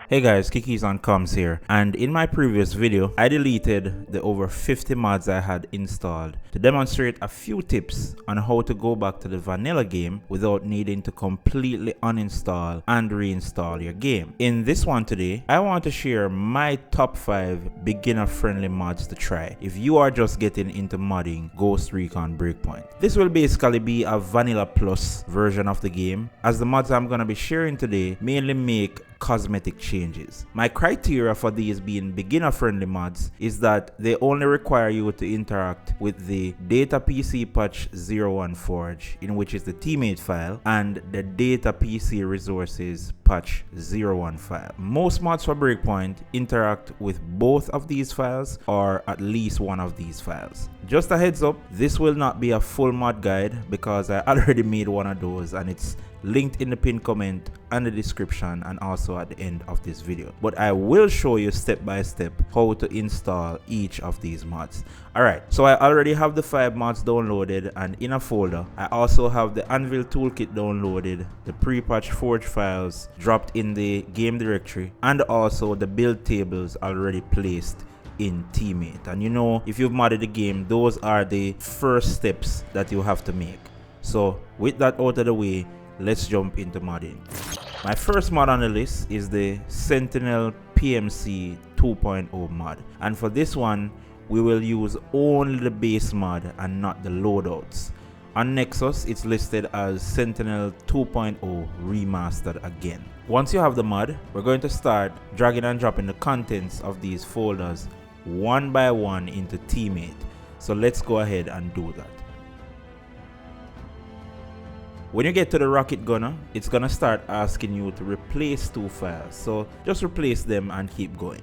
Hey guys, Kiekeyz on Comms here, and in my previous video, I deleted the over 50 mods I had installed to demonstrate a few tips on how to go back to the vanilla game without needing to completely uninstall and reinstall your game. In this one today, I want to share my top 5 beginner-friendly mods to try if you are just getting into modding Ghost Recon Breakpoint. This will basically be a vanilla plus version of the game, as the mods I'm going to be sharing today mainly make cosmetic changes. My criteria for these being beginner friendly mods is that they only require you to interact with the data PC patch 01 forge, in which is the teammate file, and the data PC resources patch 01 file. Most mods for Breakpoint interact with both of these files or at least one of these files. Just a heads up, this will not be a full mod guide because I already made one of those and it's linked in the pinned comment and the description and also at the end of this video, but I will show you step by step how to install each of these mods. Alright, so I already have the 5 mods downloaded and in a folder. I also have the Anvil toolkit downloaded, the pre-patch forge files dropped in the game directory, and also the build tables already placed in teammate. And you know, if you've modded the game, those are the first steps that you have to make. So with that out of the way, let's jump into modding. My first mod on the list is the Sentinel PMC 2.0 mod, and for this one we will use only the base mod and not the loadouts. On Nexus it's listed as Sentinel 2.0 remastered again. Once you have the mod, we're going to start dragging and dropping the contents of these folders one by one into teammate. So let's go ahead and do that. When you get to the rocket gunner, it's gonna start asking you to replace 2 files, so just replace them and keep going.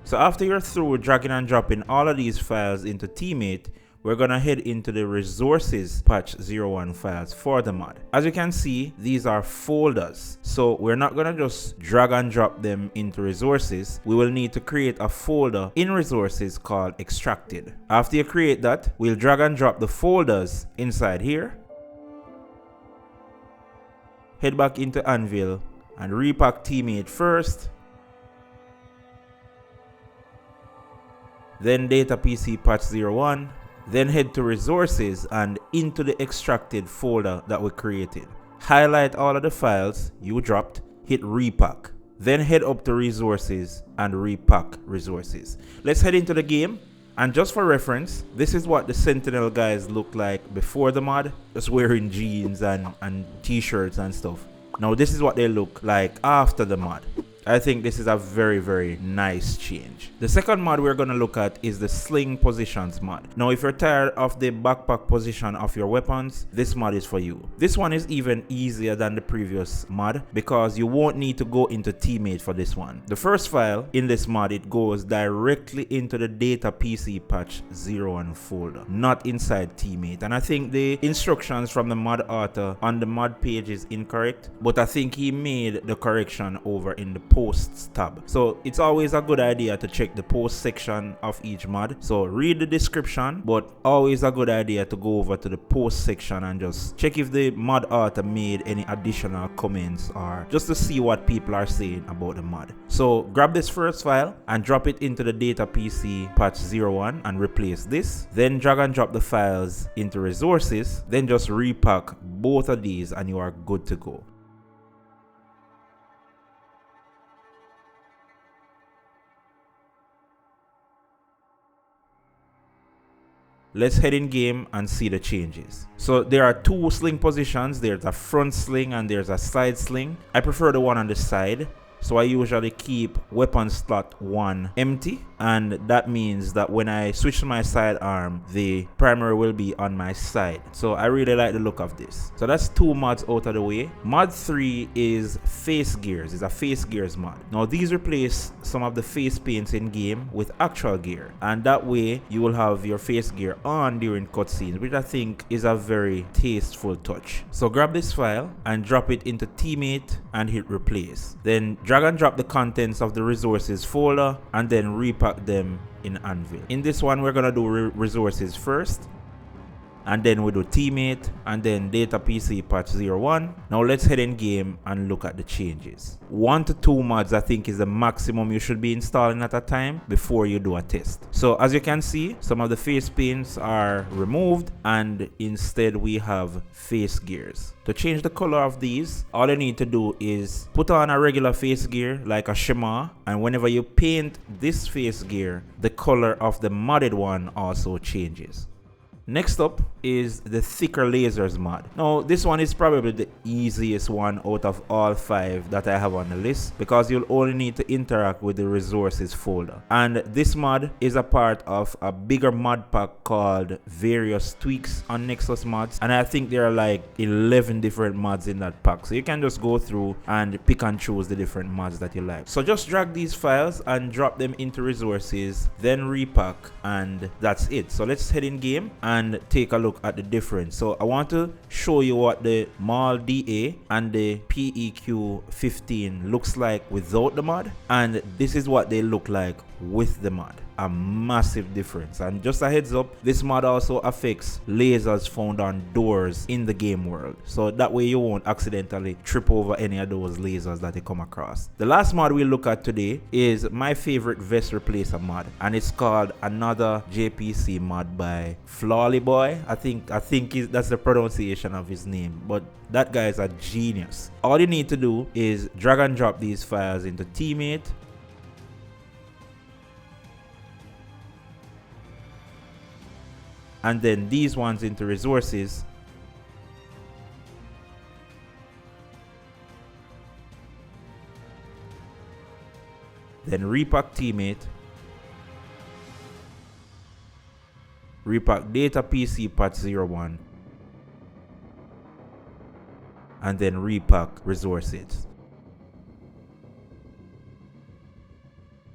So after you're through dragging and dropping all of these files into teammate, we're gonna head into the resources patch 01 files for the mod. As you can see, these are folders, so we're not gonna just drag and drop them into resources. We will need to create a folder in resources called extracted. After you create that, we'll drag and drop the folders inside here, head back into Anvil and repack teammate first, then data PC patch 01, then head to resources and into the extracted folder that we created. Highlight all of the files you dropped, hit repack, then head up to resources and repack resources. Let's head into the game, and just for reference, this is what the Sentinel guys looked like before the mod, just wearing jeans and t-shirts and stuff. Now this is what they look like after the mod. I think this is a very nice change. The second mod we're going to look at is the Sling Positions mod. Now if you're tired of the backpack position of your weapons, this mod is for you. This one is even easier than the previous mod because you won't need to go into teammate for this one. The first file in this mod, it goes directly into the data PC patch 01 folder, not inside teammate. And I think the instructions from the mod author on the mod page is incorrect, but I think he made the correction over in the posts tab. So it's always a good idea to check the post section of each mod. So read the description, but always a good idea to go over to the post section and just check if the mod author made any additional comments or just to see what people are saying about the mod. So grab this first file and drop it into the data PC patch 01 and replace this. Then drag and drop the files into resources. Then just repack both of these and you are good to go. Let's head in game and see the changes. So there are 2 sling positions. There's a front sling and there's a side sling. I prefer the one on the side. So I usually keep weapon slot 1 empty, and that means that when I switch to my sidearm, the primary will be on my side. So I really like the look of this. So that's 2 mods out of the way. Mod 3 is face gears. It's a face gears mod. Now these replace some of the face paints in game with actual gear, and that way you will have your face gear on during cutscenes, which I think is a very tasteful touch. So grab this file and drop it into teammate and hit replace. Then drag and drop the contents of the resources folder and then repack them in Anvil. In this one, we're gonna do resources first. and then we do teammate, and then data PC patch 01. Now let's head in game and look at the changes. 1 to 2 mods I think is the maximum you should be installing at a time before you do a test. So as you can see, some of the face paints are removed and instead we have face gears. To change the color of these, all you need to do is put on a regular face gear like a shimmer, and whenever you paint this face gear, the color of the modded one also changes. Next up is the thicker lasers mod. Now this one is probably the easiest one out of all 5 that I have on the list, because you'll only need to interact with the resources folder. And this mod is a part of a bigger mod pack called various tweaks on Nexus mods, and I think there are like 11 different mods in that pack, so you can just go through and pick and choose the different mods that you like. So just drag these files and drop them into resources, then repack, and that's it. So let's head in game and take a look at the difference. So I want to show you what the Mall DA and the PEQ 15 looks like without the mod, and this is what they look like with the mod. A massive difference. And just a heads up, this mod also affects lasers found on doors in the game world, so that way you won't accidentally trip over any of those lasers that you come across. The last mod we'll look at today is my favorite vest replacer mod, and it's called Another JPC mod by Flawly Boy. I think that's the pronunciation of his name, but that guy is a genius. All you need to do is drag and drop these files into teammate, and then these ones into resources, then repack teammate, repack data PC patch 01, and then repack resources.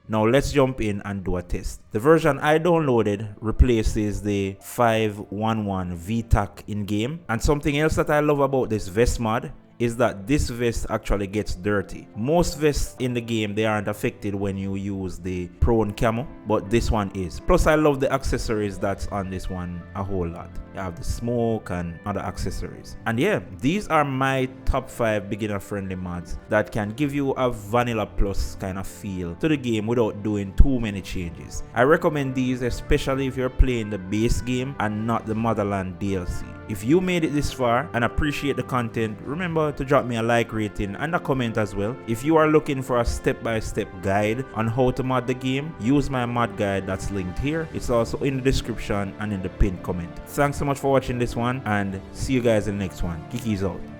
Now let's jump in and do a test. The version I downloaded replaces the 5.11 VTAC in game, and something else that I love about this vest mod is that this vest actually gets dirty. Most vests in the game, they aren't affected when you use the prone camo, but this one is. Plus I love the accessories that's on this one a whole lot. You have the smoke and other accessories. And yeah, these are my top 5 beginner friendly mods that can give you a vanilla plus kind of feel to the game without doing too many changes. I recommend these especially if you're playing the base game and not the Motherland DLC. If you made it this far and appreciate the content, remember to drop me a like rating and a comment as well. If you are looking for a step-by-step guide on how to mod the game, use my mod guide that's linked here. It's also in the description and in the pinned comment. Thanks so much for watching this one, and see you guys in the next one. Kiekeyz out.